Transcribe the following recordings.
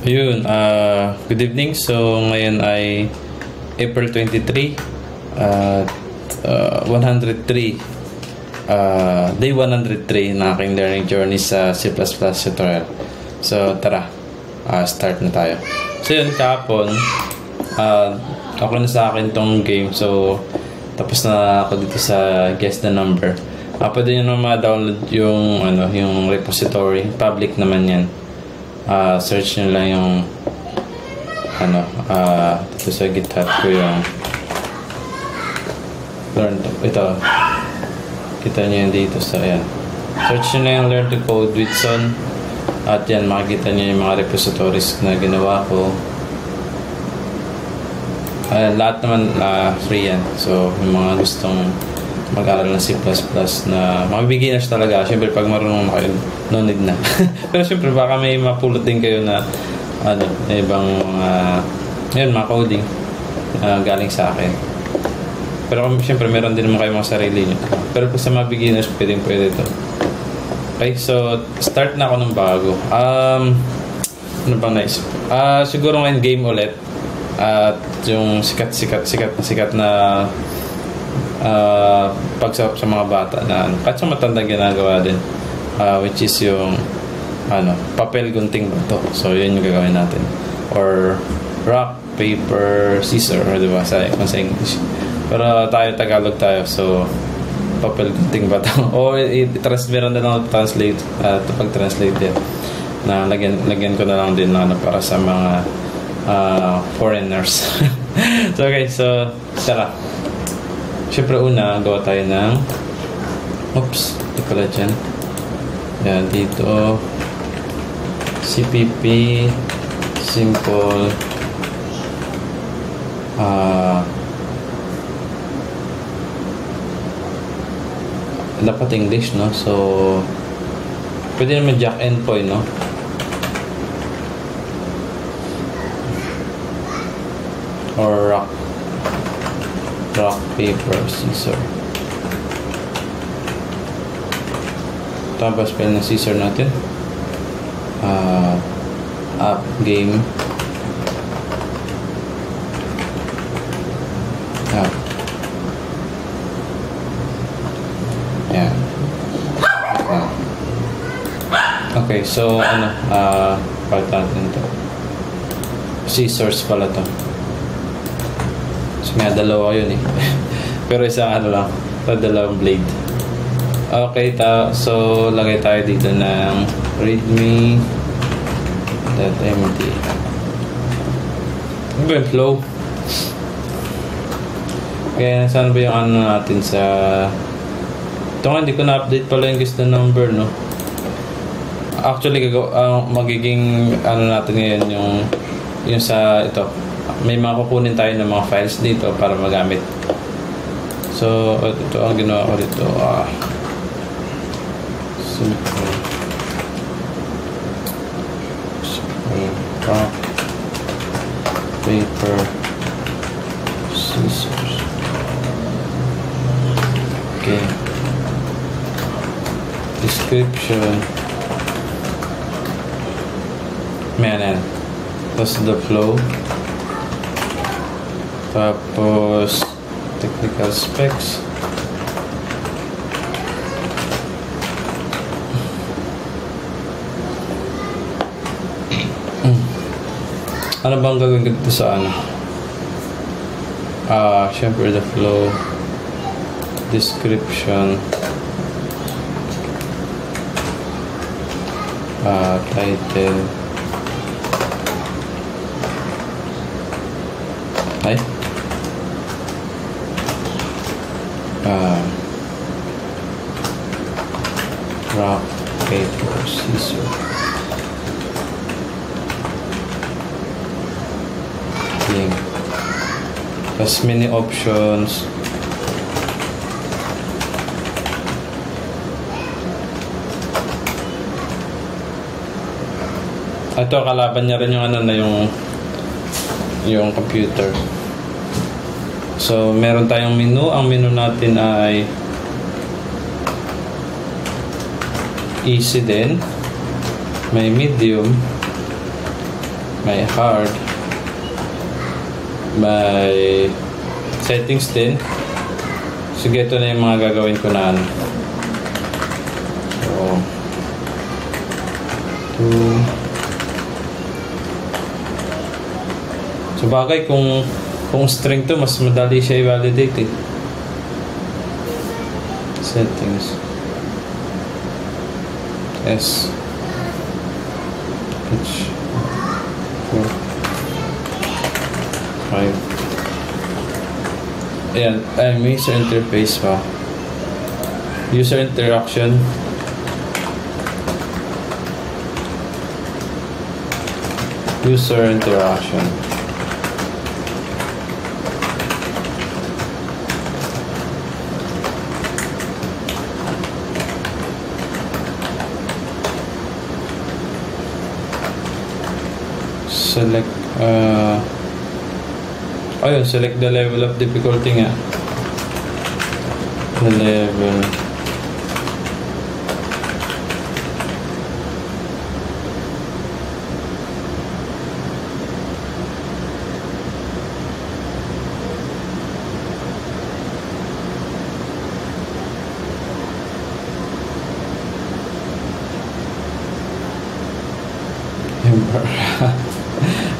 Ayun, good evening. So, ngayon ay April 23, 103, day 103 na aking learning journey sa C++ tutorial. So, tara, start na tayo. So, yun, kahapon, ako na sa akin tong game. So, tapos na ako dito sa Guess the Number. Pwede nyo naman ma-download yung, yung repository. Public naman yan. Search nyo lang yung dito sa GitHub ko yung learn to, ito kita nyo yan dito sa ayan, search nyo lang yung learn to code with Son at yan makikita nyo yung mga repositories na ginawa ko. Lahat naman free yan, so yung mga gustong mag-aral ng C++ na mga beginners talaga. Siyempre, pag marunong na kayo, no need na. Pero siyempre, baka may mapulot din kayo na ibang mga coding galing sa akin. Pero siyempre, meron din naman kayo mga sarili nyo. Pero kung sa mga beginners, pwede ito. Okay, so, start na ako ng bago. Ano bang nice? Siguro ngayon game ulit. At yung sikat na pagsarap sa mga bata na kahit sa matandang ginagawa din, which is yung papel gunting bato. So yun yung gagawin natin, or rock, paper, scissors, diba sa English, pero tayo Tagalog tayo, so papel gunting bato. O meron na lang translate, pag-translate din na lagyan ko na lang din para sa mga foreigners. So okay, so tara. Siyempre una, gawa tayo ng ito pala dyan. Yan, dito CPP simple dapat English, no? So pwede naman jack and point, no? Or rock, paper, scissors. Tapos spell ng scissors natin. Up, game. Up. Yan. Okay, so part natin ito. Scissors pala to. May dalawa yun eh. Pero isang lang, dalawang blade. Okay, so lagay tayo dito ng readme.md. Ano ba yung flow? Kaya saan ba yung natin sa ito nga, hindi ko na-update pala yung guess the number, no? Actually, magiging natin ngayon yung sa ito. May mga kukunin tayo ng mga files dito para magamit. So, ito ang ginawa ko dito. Simple rock, paper, scissors. Okay. Description. Yan. Tapos the flow. Tapos technical specs. Ano bang gagawin dito sa syempre the flow, description, title. Rock, paper, scissors. Game. Plus many options. Ito, kalaban niya rin yung yung computer. So, meron tayong menu. Ang menu natin ay easy din. May medium. may hard, may settings din. Sige, ito na yung mga gagawin ko na ano. So bagay kung string to, mas madali siya i-validate eh. Settings S H 4 5. Ayan, user interface pa. User interaction. User interaction. Select ayun, select the level of difficulty nga. The level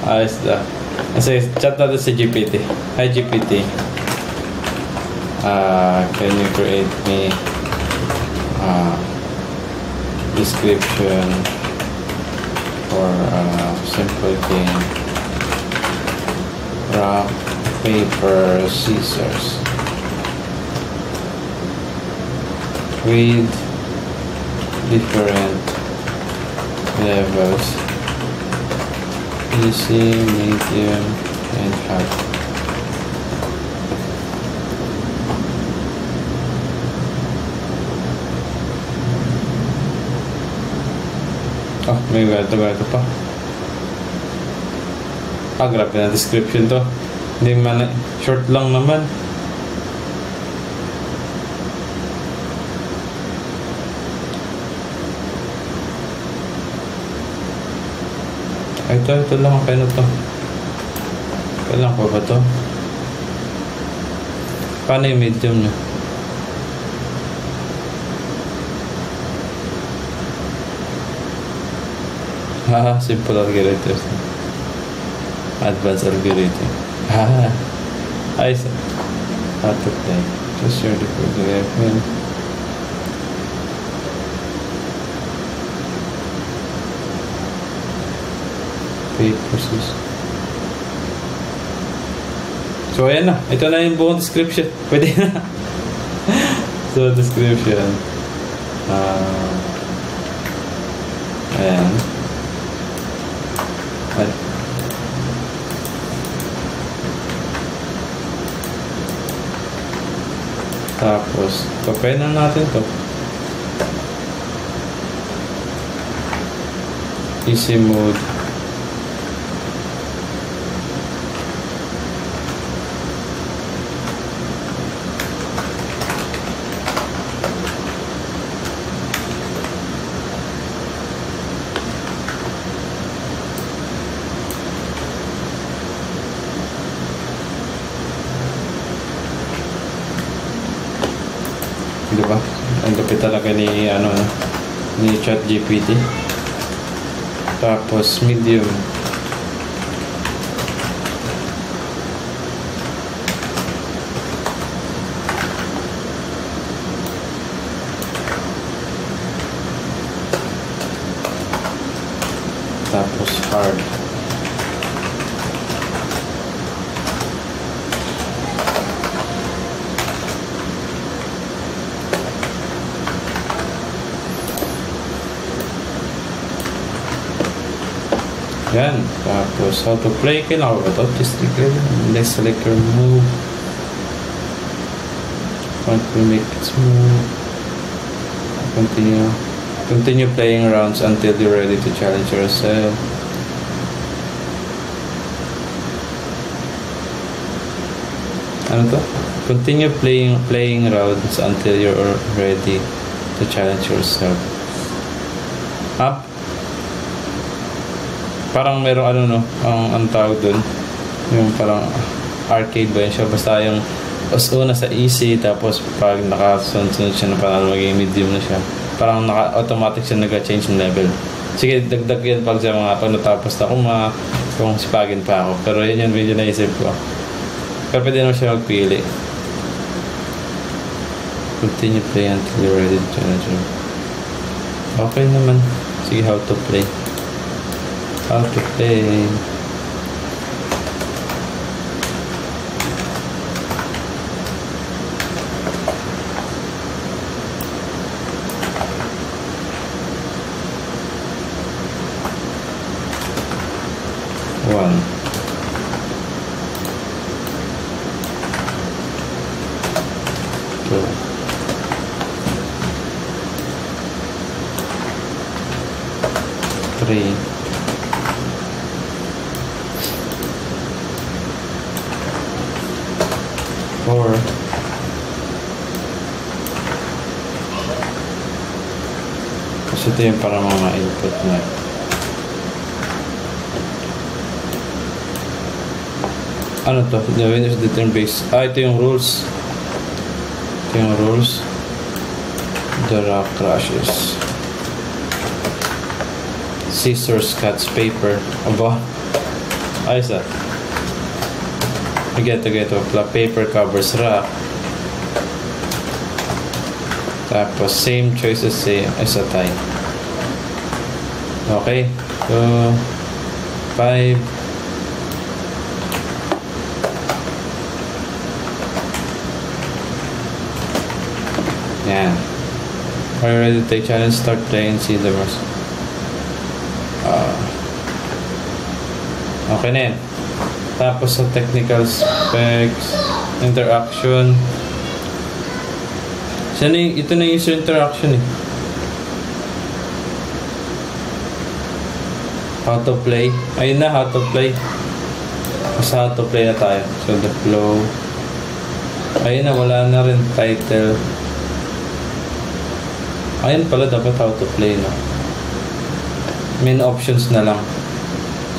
ayos na. Kasi chat natin si GPT. Hi GPT. Can you create me description for a simple game? Rock, paper, scissors. With different levels. Easy, medium, and hard. Oh, may ganito pa. Grabe na description to. Hindi man, short lang naman. Ito lang ang kaya to. Kailan ko ba to? Paano yung medium nyo? Simple algorithm. Advanced algorithm. Ayos. How to play. Just your default level. So ayan na, ito na yung buong description. Pwede na. So description, ayan. Tapos copy na natin to. Easy mode. Diba? Ang lupit talaga ni ni ChatGPT. Tapos medium. Tapos hard. Yan. Tapos, how to play. Kailangan ko ba ito? Just click it. Let's select your move. Want to make it smooth. Continue. Continue playing rounds until you're ready to challenge yourself. Ano to? Continue playing rounds until you're ready to challenge yourself. Up. Parang merong ano no, ang tawag dun. Yung parang arcade ba yun siya? Basta yung una sa easy, tapos pag nakasunod-sunod siya na parang maging medium na siya. Parang automatic siya nag-change ng level. Sige, dagdag yan pag sa mga pag natapos na kung sipagin pa ako. Pero yun yung video na isip ko. Pero pwede naman siya magpili. Continue play until you're ready to enter. Okay naman. Sige, how to play. How to play. One. Two. Three. Four. Kasi ito yung parang mga input na. Ano to? The Windows determine base. Ito yung rules. Ito yung rules. The rock crashes. Scissors, cuts, paper. Aba. Ayos ah. Get. Paper covers rock. Tapos same choices as a tie. Okay. So 5. Yan. Are you ready to take challenge? Start playing and see the rest. Okay na yan. Tapos sa technical specs, interaction. Ito na yung user interaction eh. How to play. Ayun na, how to play. Sa how to play na tayo. So the flow. Ayun na, wala na rin title. Ayun pala dapat how to play no. Main options na lang.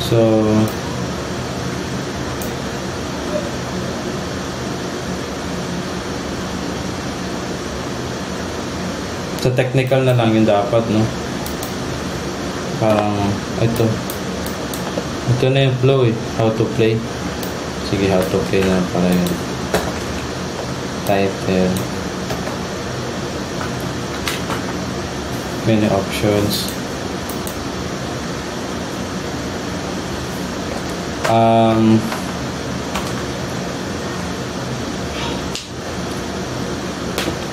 So sa technical na lang yung dapat no. Parang ito na yung flow eh. How to play. Sige, how to play na pala yun. Title. Many options.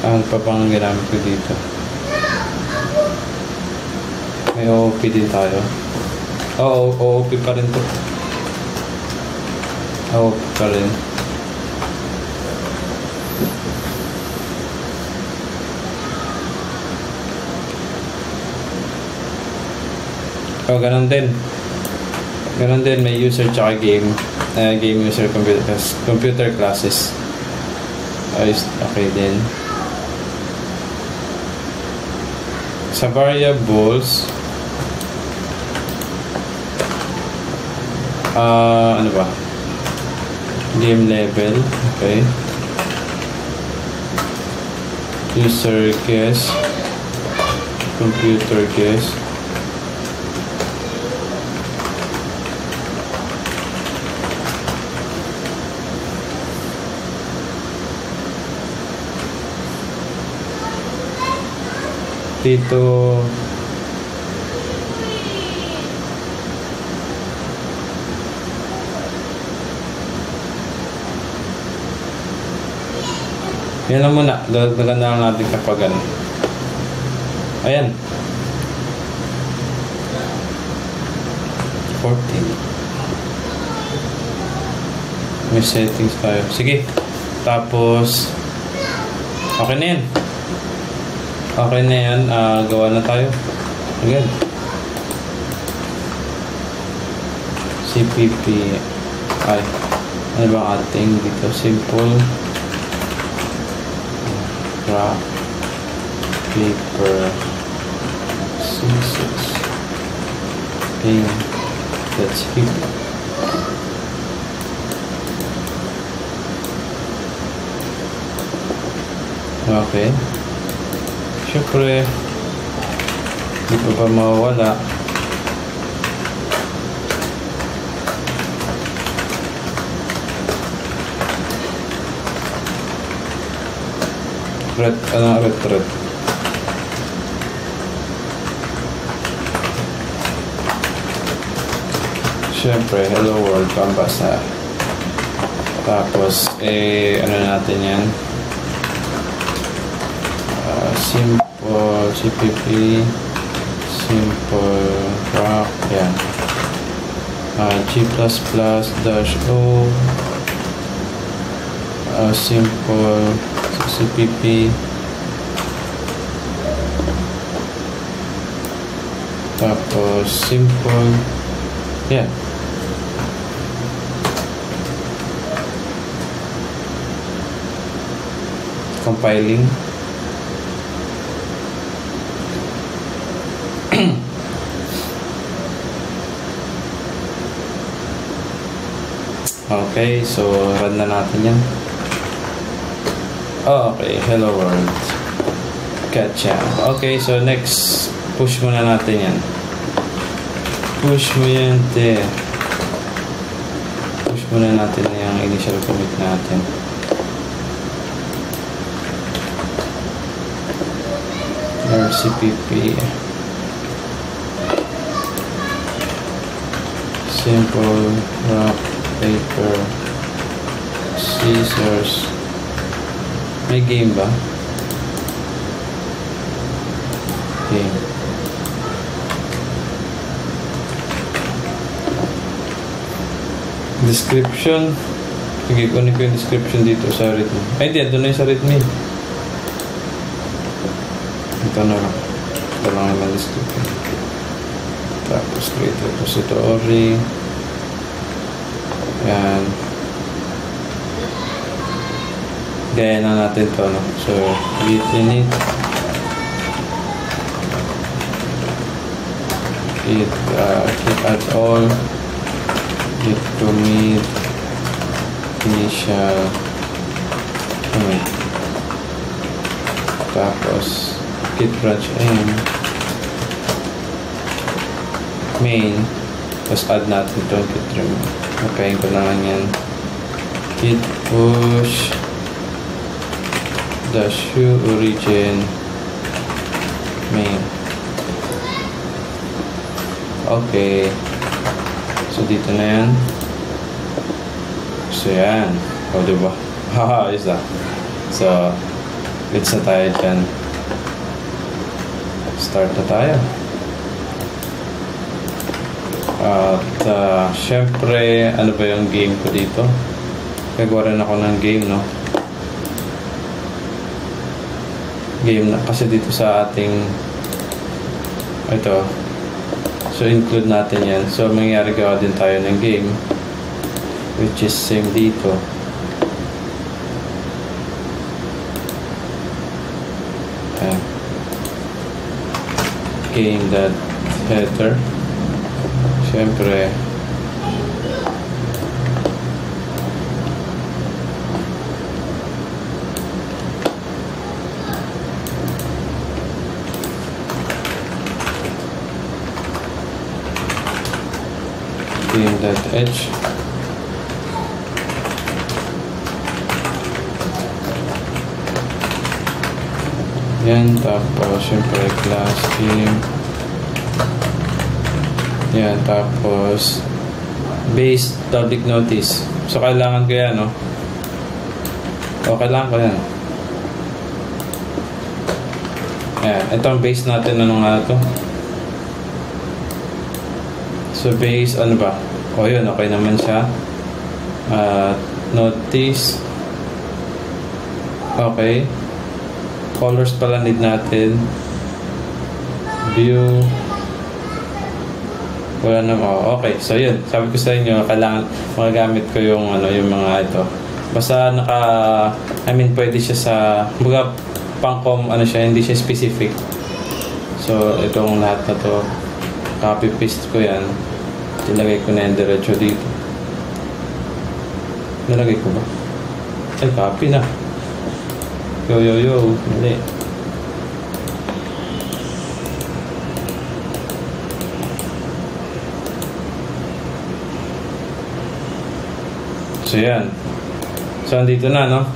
Ano pa bang ginamit ko dito? May OOP din tayo. OOP pa rin to. OOP pa rin. Ganun din. May user tsaka game. Game user computer classes. Okay din. Sa variables, ano ba? Game level. Okay. User guess. Computer guess. Dito yan lang muna, dagdagan na lang natin kapag ano. Ayan 14. May settings tayo, sige. Tapos okay na yan. Okay na yan, gawa na tayo. Again. CPP. Ay, ano ba ating dito? Simple. Craft. Paper. Scissors. Pen. That's PP. Okay. Siyempre, hindi pa ba mawawala? Anong ret? Siyempre, hello world, canvas na. Tapos, ano natin yan? Simple CPP, simple rock, yan. G++ dash O, simple CPP, tapos simple, yeah. Compiling. Okay, so run na natin yan. Okay, hello world. Gotcha. Okay, so next, push muna natin yan. Push mo yan, te. Push muna natin yung initial commit natin. RCPP. Simple rock paper scissors. May game ba? Game. Description. Sige, kunin ko yung description dito sa readme. Ay, hindi. Doon na yung sa readme. Ito na lang. Ito lang yung description. Tapos, create repository. Yan. Gaya na natin to, no? So, git init. Git add all. Git commit. Initial commit. Tapos, git branch in. Main. Tapos, add natin itong git remove. Napahin ko na lang yan. Git push. Dash U origin main. Okay. So, dito na yan. So, yan. O, diba? Haha, is that? So, let's na tayo dyan. Start na tayo. At, syempre, ano ba yung game ko dito? Gagawa rin ako ng game, no? Game na kasi dito sa ating ito, so include natin yan. So mangyayari gawa din tayo ng game which is same dito. Game.header, syempre game.edge. Yan, tapos syempre class game. Yan, tapos base public notice. So kailangan ko yan, no? O, kailangan ko yan. Yan, itong base natin, ano nga ito? So base, ano ba? O yun, okay naman siya. Notice. Okay. Colors pala need natin. View. Wala naman. Oh, okay. So yun, sabi ko sa inyo, kailangan magagamit ko yung ano, yung mga ito. Basta pwede siya sa mga pang-com, ano siya, hindi siya specific. So itong lahat na to, copy paste ko yan. Tinagay ko na yung diretso dito. Nalagay ko ba? Ay, copy na. Yo. Mali. So, yan. So, andito na, no?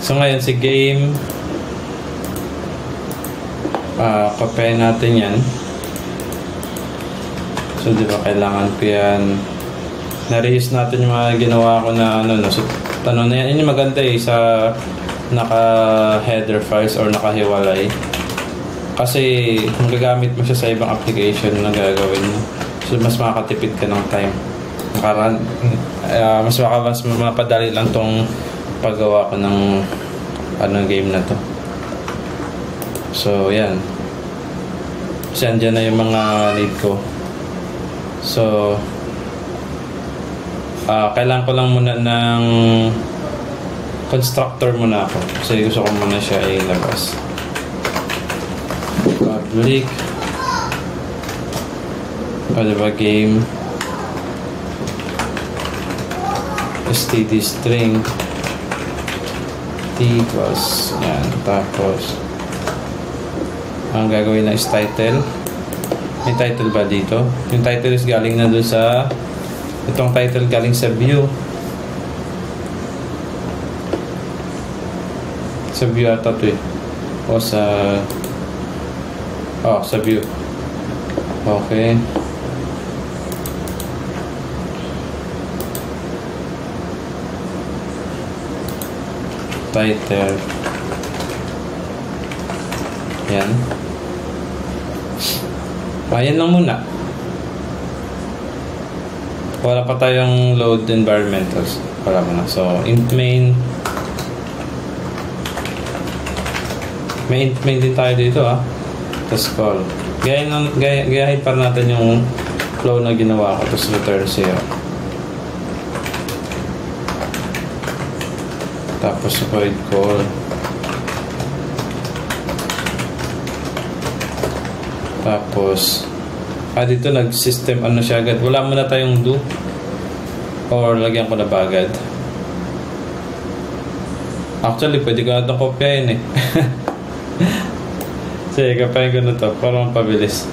So, ngayon, si game. Kopyahin natin yan. So, di ba, kailangan ko yan. Na-reuse natin yung mga ginawa ko na, no? So, tanong na yan. Yun yung maganda sa naka-header files or nakahiwalay. Kasi, magagamit mo siya sa ibang application na gagawin mo. So, mas makakatipid ka ng time. Mas mapadali lang tong paggawa ko ng game na to. So yan, kasi andyan na yung mga need ko. So kailangan ko lang muna ng constructor muna ako kasi gusto ko muna siya ilabas. Public, diba, game std string t plus yan, tapos ang gagawin na is title. May title ba dito? Yung title is galing na doon sa itong title galing sa view ata to eh, o sa view. Okay, title. Yan. Ayan lang muna. Wala pa tayong load environmentals. Wala muna. So, int main. May int main din tayo dito, Tapos call. Gayahin pa natin yung flow na ginawa ko. Tapos return 0. Tapos void call. Tapos dito nag-system siya agad. Wala muna tayong do. Or lagyan ko na ba agad? Actually, pwede ko na itong kopyahin eh. Sige, kopyahin ko na ito para mapabilis.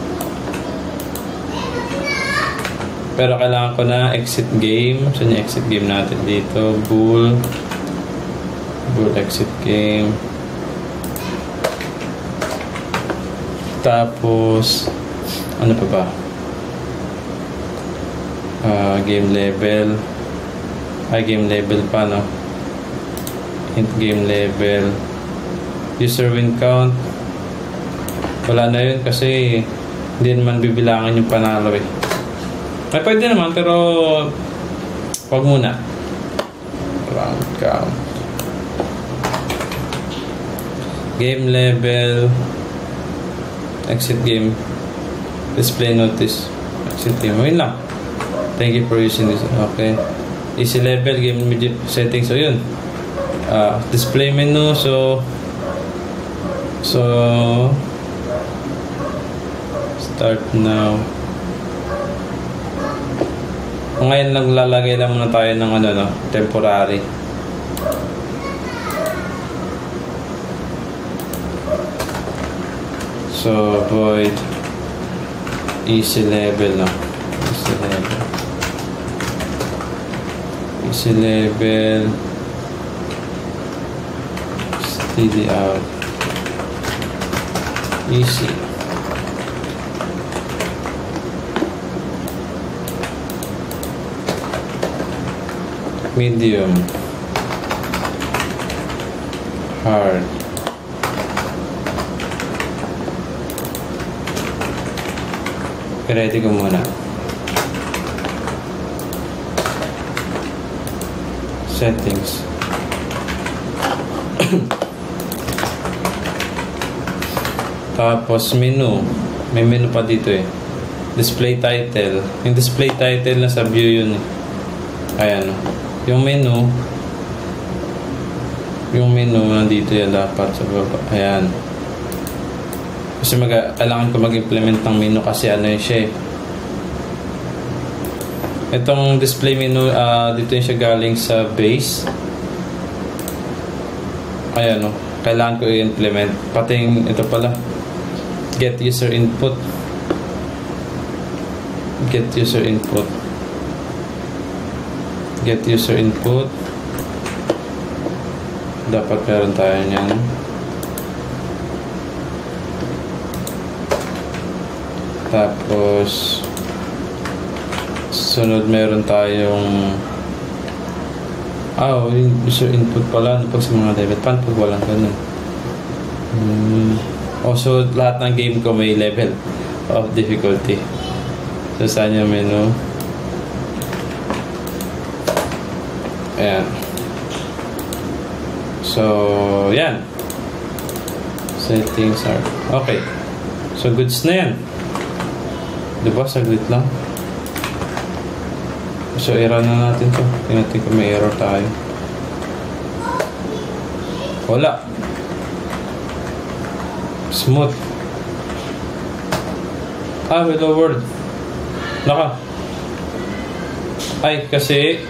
Pero kailangan ko na exit game. Saan yung exit game natin dito? Bool exit game. Tapos ano pa ba? Game label. Game label pa, no? Int game label. User win count. Wala na yun kasi hindi naman bibilangan yung panalo eh. May pwede naman pero wag muna. Round count. Game label. Exit game. Display notice. Exit game. Yun lang. Thank you for using this. Okay. Easy level. Game immediate settings. So yun. Display menu. So start now. Ngayon naglalagay lang muna tayo ng temporary. So void easy level, no? Easy level std out easy. Medium, hard, ready ko muna. Settings. Tapos menu. May menu pa dito eh. Display title. Yung display title na sa view yun. Ayan. Yung menu nandito yan dapat sa baba. Ayan. Kasi kailangan ko mag-implement ng menu kasi yun siya eh. Itong display menu, dito yung siya galing sa base. Ayan, no? Kailangan ko i-implement. Pati ito pala. Get user input. Get user input. Get user input. Dapat meron tayo niyan. Tapos sunod meron tayong yung user input pala pag sa mga level. Paano pag walang ganun? So lahat ng game ko may level of difficulty. So saan yung menu? Ayan. So yan. Settings are okay. So goods na yan. Diba? Saglit lang. So, error na natin to. Tingnan natin kung may error tayo. Wala. Smooth. Hello world. Naka. Ay, kasi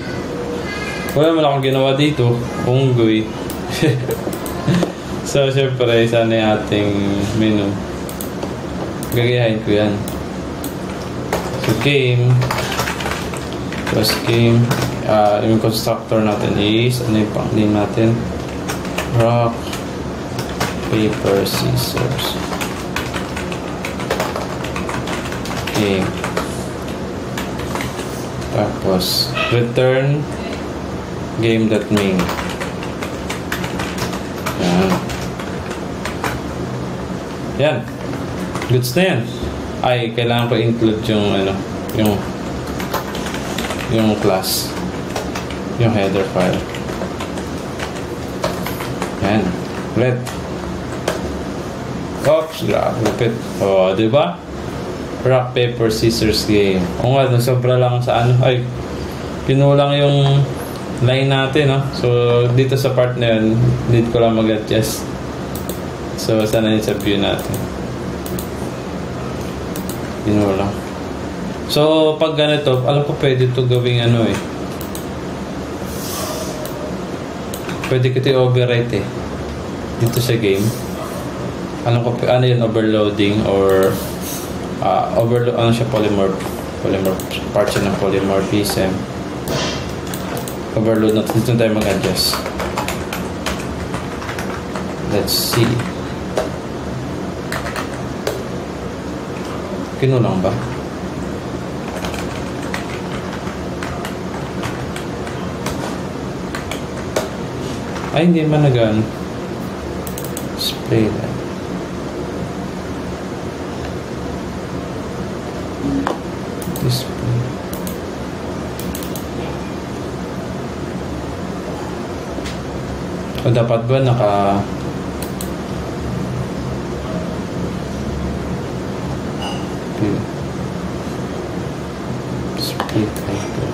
wala man akong ginawa dito. Unggoy. So, syempre, sana yung ating menu. Gagayahin ko yan. So, game. First game. Yung constructor natin is, ano yung pang name natin? Rock, paper, scissors. Game. Tapos, return game.main. Yan. Yan. Goods na yan. Ay, kailangan ko include yung yung class, yung header file. Yan. Red. Oops, grabe lupit. Diba? Rock, paper, scissors game. O nga, sobra lang sa ano. Ay, pinulang yung line natin, no? So, dito sa part na yun, need ko lang mag-adjust. So, sana yun sa view natin. Pinulang. So, pag ganito, alam ko pwede ito gawing ano eh. Pwede ko ito i-overwrite eh. Dito sa game. Alam ko, ano yun, overloading or overload, ano siya, polymorph. Part siya ng polymorphism. Overload natin. Dito tayo mag-adjust. Let's see. Kinulang ba? Ay, hindi man nag-ano. Display line. Display. O dapat ba naka... Display title.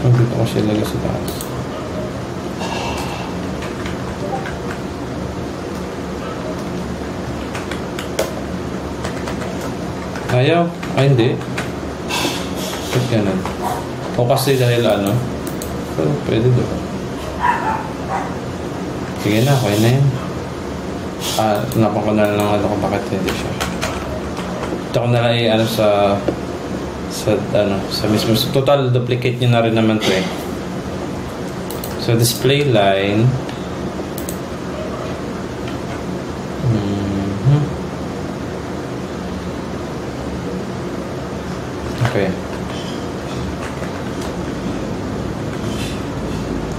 Dito ko siya lagay sa taas. Ayaw? Ay, hindi. Ba't ganun? O kasi dahil ano? Pero pwede doon. Sige na, okay na yun. Napan ko na lang ano kung bakit hindi siya. Ito ko na lang ano sa mismo. Total duplicate nyo na rin naman to eh. So display line. Okay.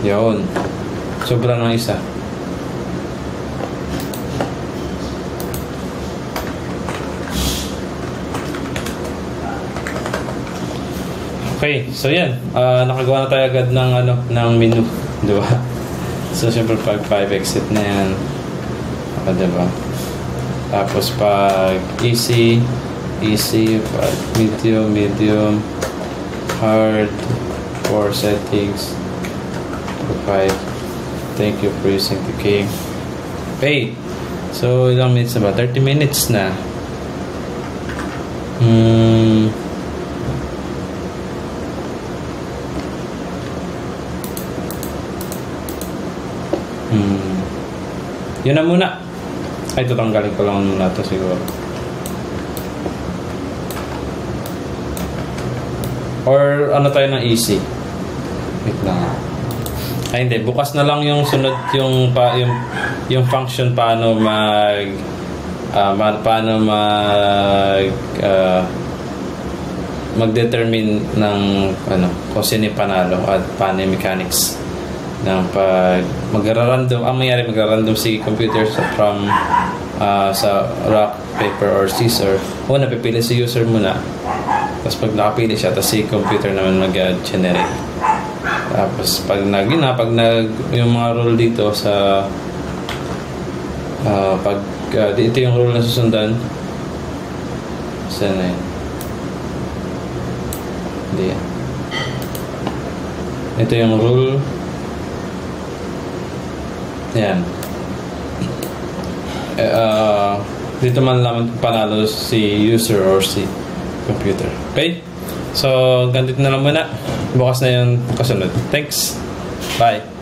Yun. Sobra ng isa. Okay, so yan. Nakagawa na tayo agad ng ng menu, 'di ba? So syempre pag 5 exit na yan. 'Di ba? Tapos pag easy, pag medium, hard, 4 settings, 5. Thank you for using the game. Pay. So, ilang minutes na ba? 30 minutes na. Yun na muna. Ay, tatanggalin ko lang muna ito siguro. Or ano tayo ng easy? Wait lang. Ay, hindi. Bukas na lang yung sunod yung function paano mag-determine ng kung sino yung panalo at paano yung mechanics ng pag mag-random. Ang mayari mag-random si computer from sa rock, paper, or scissors. Una, pipili si user muna. Tapos pag nakapili siya, tapos si computer naman mag-generate. Tapos pag yung mga rule dito sa ito yung rule na susundan. Saan na yun? Hindi yan. Ito yung rule. Yan. Dito man naman panalo si user or si computer. Okay? So, ganito na lang muna. Bukas na yung kasunod. Thanks. Bye.